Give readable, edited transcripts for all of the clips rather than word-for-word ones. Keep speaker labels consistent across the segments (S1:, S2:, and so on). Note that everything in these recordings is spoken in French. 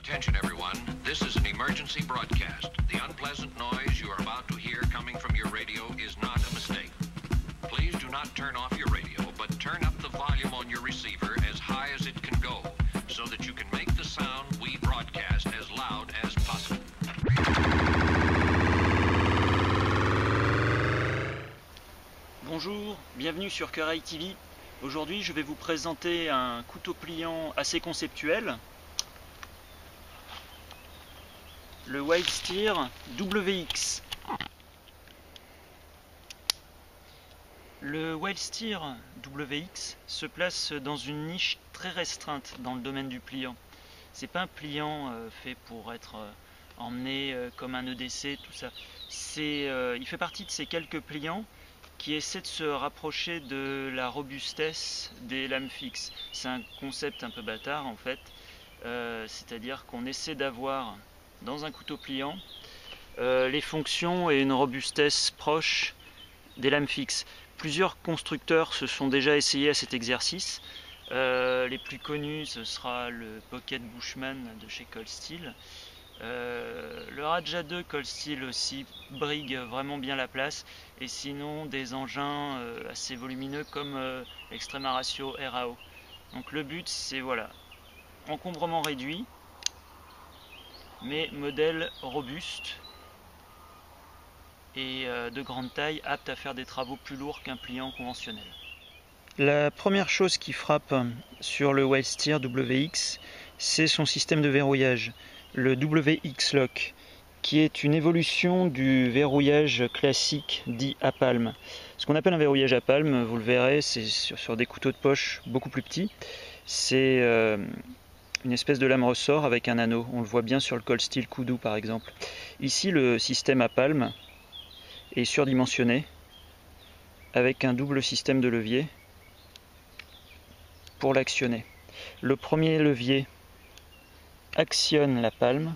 S1: Attention everyone, this is an emergency broadcast. The unpleasant noise you are about to hear coming from your radio is not a mistake. Please do not turn off your radio, but turn up the volume on your receiver as high as it can go, so that you can make the sound we broadcast as loud as possible.
S2: Bonjour, bienvenue sur Cœurail TV. Aujourd'hui, je vais vous présenter un couteau pliant assez conceptuel. Le Wildsteer WX. Le Wildsteer WX se place dans une niche très restreinte dans le domaine du pliant. C'est pas un pliant fait pour être emmené comme un EDC, tout ça. Il fait partie de ces quelques pliants qui essaient de se rapprocher de la robustesse des lames fixes. C'est un concept un peu bâtard en fait, c'est-à-dire qu'on essaie d'avoir dans un couteau pliant les fonctions et une robustesse proche des lames fixes. Plusieurs constructeurs se sont déjà essayés à cet exercice. Les plus connus, ce sera le Pocket Bushman de chez Cold Steel. Le Raja 2 Cold Steel aussi brigue vraiment bien la place, et sinon des engins assez volumineux comme l'Extrema Ratio RAO. Donc le but, c'est voilà, encombrement réduit, mais modèle robuste et de grande taille, apte à faire des travaux plus lourds qu'un pliant conventionnel. La première chose qui frappe sur le Wildsteer WX, c'est son système de verrouillage, le WX Lock, qui est une évolution du verrouillage classique dit à palme. Ce qu'on appelle un verrouillage à palme, vous le verrez, c'est sur des couteaux de poche beaucoup plus petits. C'est une espèce de lame ressort avec un anneau. On le voit bien sur le Cold Steel Kudu par exemple. Ici, le système à palme est surdimensionné avec un double système de levier pour l'actionner. Le premier levier actionne la palme.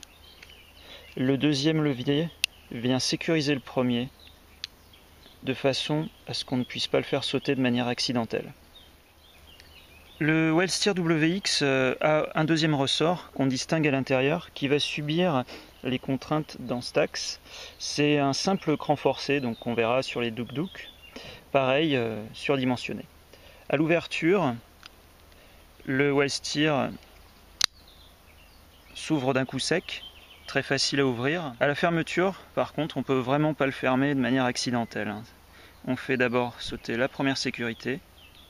S2: Le deuxième levier vient sécuriser le premier de façon à ce qu'on ne puisse pas le faire sauter de manière accidentelle. Le Wildsteer WX a un deuxième ressort qu'on distingue à l'intérieur qui va subir les contraintes dans cet axe. C'est un simple cran forcé, donc on verra sur les Duk-Duk, pareil, surdimensionné. À l'ouverture, le Wildsteer s'ouvre d'un coup sec, très facile à ouvrir. À la fermeture, par contre, on peut vraiment pas le fermer de manière accidentelle. On fait d'abord sauter la première sécurité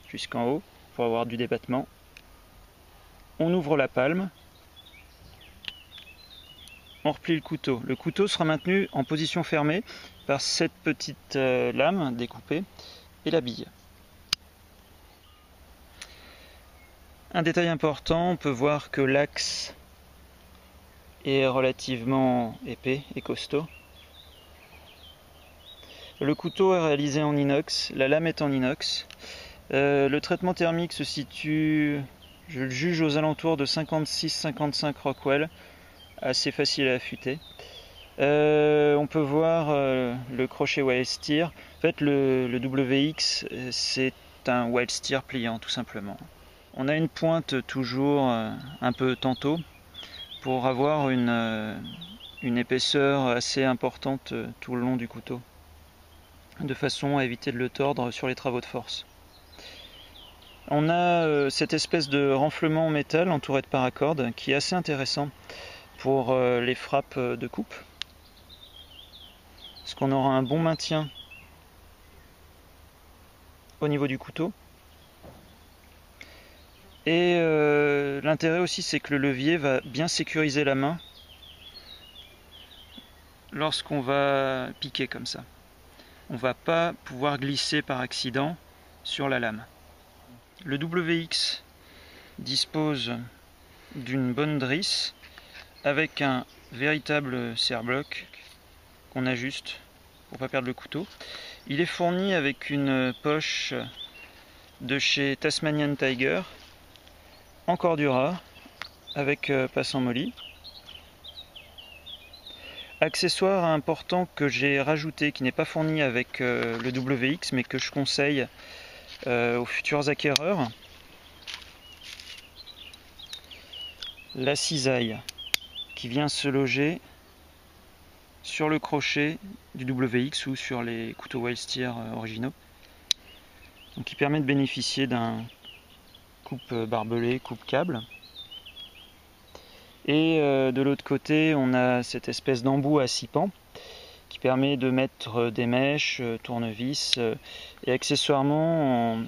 S2: jusqu'en haut pour avoir du débattement. On ouvre la palme, on replie le couteau. Le couteau sera maintenu en position fermée par cette petite lame découpée et la bille. Un détail important, on peut voir que l'axe est relativement épais et costaud. Le couteau est réalisé en inox, la lame est en inox. Le traitement thermique se situe, je le juge, aux alentours de 56-55 Rockwell, assez facile à affûter. On peut voir le crochet Wildsteer. En fait, le WX, c'est un Wildsteer pliant, tout simplement. On a une pointe toujours un peu tantôt pour avoir une épaisseur assez importante tout le long du couteau, de façon à éviter de le tordre sur les travaux de force. On a cette espèce de renflement en métal entouré de paracordes qui est assez intéressant pour les frappes de coupe, parce qu'on aura un bon maintien au niveau du couteau. Et l'intérêt aussi, c'est que le levier va bien sécuriser la main lorsqu'on va piquer comme ça. On ne va pas pouvoir glisser par accident sur la lame. Le WX dispose d'une bonne drisse avec un véritable serre-bloc qu'on ajuste pour ne pas perdre le couteau. Il est fourni avec une poche de chez Tasmanian Tiger en Cordura avec passant molly. Accessoire important que j'ai rajouté, qui n'est pas fourni avec le WX, mais que je conseille aux futurs acquéreurs, la cisaille qui vient se loger sur le crochet du WX ou sur les couteaux Wild Steer originaux. Donc qui permet de bénéficier d'un coupe barbelé, coupe câble. Et de l'autre côté, on a cette espèce d'embout à 6 pans qui permet de mettre des mèches, tournevis et accessoirement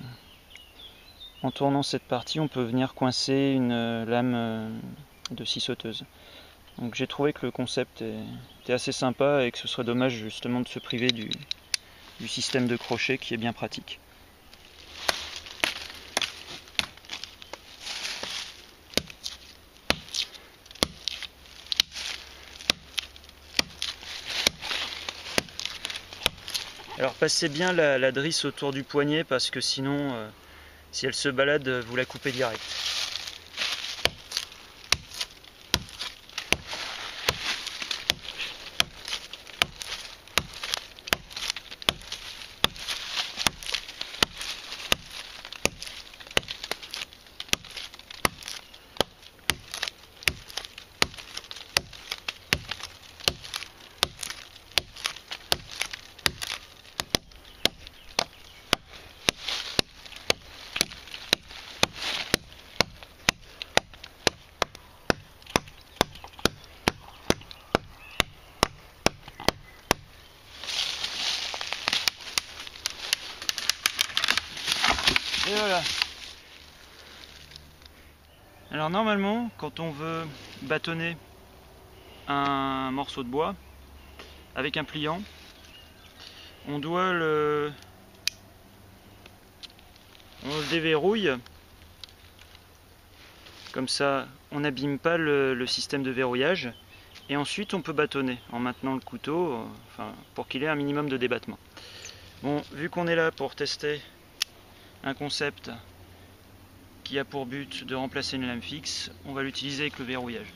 S2: en tournant cette partie, on peut venir coincer une lame de scie sauteuse. Donc j'ai trouvé que le concept était assez sympa et que ce serait dommage justement de se priver du système de crochet qui est bien pratique. Alors passez bien la drisse autour du poignet parce que sinon, si elle se balade, vous la coupez direct. Et voilà. Alors normalement, quand on veut bâtonner un morceau de bois avec un pliant, on le déverrouille. Comme ça, on n'abîme pas le système de verrouillage. Et ensuite, on peut bâtonner en maintenant le couteau, pour qu'il ait un minimum de débattement. Bon, vu qu'on est là pour tester un concept qui a pour but de remplacer une lame fixe, on va l'utiliser avec le verrouillage.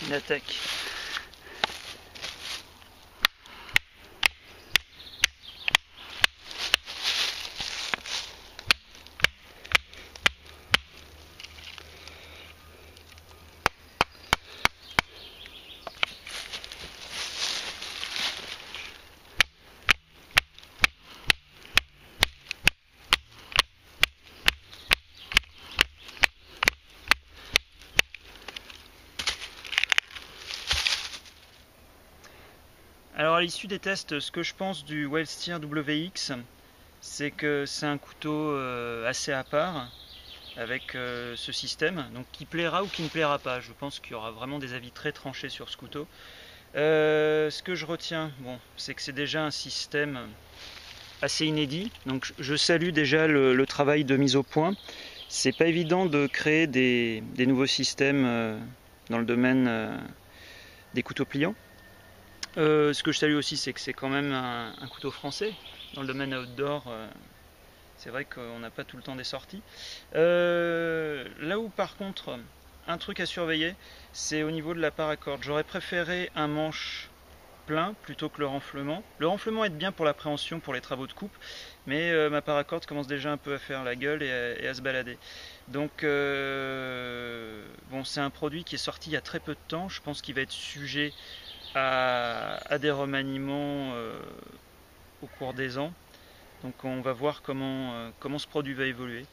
S2: Une attaque. Alors à l'issue des tests, ce que je pense du Wild Steer WX, c'est que c'est un couteau assez à part avec ce système, donc qui plaira ou qui ne plaira pas. Je pense qu'il y aura vraiment des avis très tranchés sur ce couteau. Ce que je retiens, c'est que c'est déjà un système assez inédit, donc je salue déjà le travail de mise au point. C'est pas évident de créer des nouveaux systèmes dans le domaine des couteaux pliants. Ce que je salue aussi, c'est que c'est quand même un couteau français dans le domaine outdoor. C'est vrai qu'on n'a pas tout le temps des sorties. Là où par contre, un truc à surveiller, c'est au niveau de la paracorde. J'aurais préféré un manche plein plutôt que le renflement. Le renflement aide bien pour l'appréhension, pour les travaux de coupe, mais ma paracorde commence déjà un peu à faire la gueule et à se balader. Donc c'est un produit qui est sorti il y a très peu de temps. Je pense qu'il va être sujet à des remaniements au cours des ans. Donc on va voir comment ce produit va évoluer.